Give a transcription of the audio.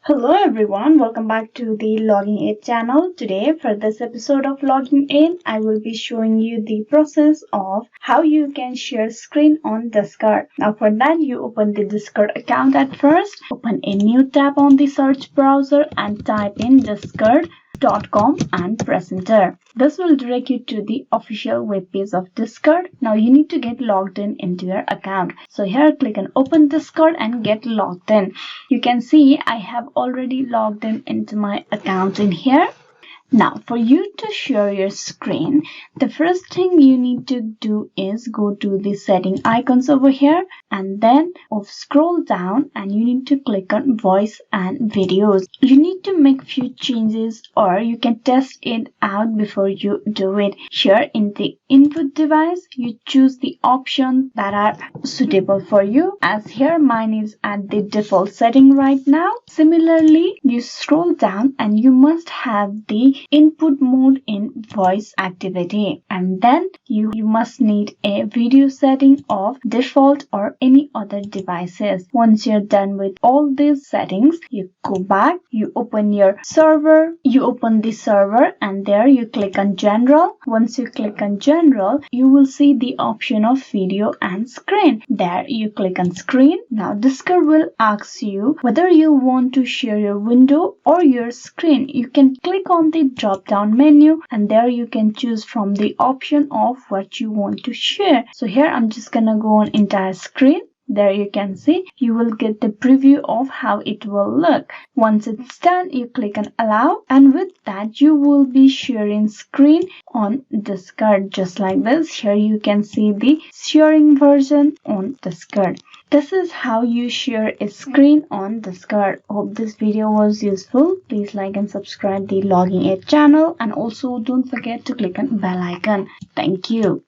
Hello everyone, welcome back to the Logging Aid channel. Today for this episode of Logging Aid, I will be showing you the process of how you can share screen on Discord. Now for that, you open the Discord account at first, open a new tab on the search browser and type in discord.com and press enter. This will direct you to the official web page of Discord. Now you need to get logged in into your account. So here click on open Discord and get logged in. You can see I have already logged in into my account in here. Now, for you to share your screen, the first thing you need to do is go to the setting icons over here and then scroll down and you need to click on voice and videos. You need to make few changes or you can test it out before you do it. Here in the input device, you choose the options that are suitable for you. As here mine is at the default setting right now. Similarly, you scroll down and you must have the input mode in voice activity, and then you must need a video setting of default or any other devices. Once you're done with all these settings, you go back, you open your server, you open the server and there you click on general. Once you click on general, you will see the option of video and screen. There you click on screen. Now Discord will ask you whether you want to share your window or your screen. You can click on the drop down menu and there you can choose from the option of what you want to share. So here I'm just gonna go on entire screen. There you can see you will get the preview of how it will look. Once it's done, you click on allow and with that you will be sharing screen on Discord just like this. Here you can see the sharing version on Discord. This is how you share a screen on Discord. Hope this video was useful. Please like and subscribe the Logging Aid channel and also don't forget to click on bell icon. Thank you.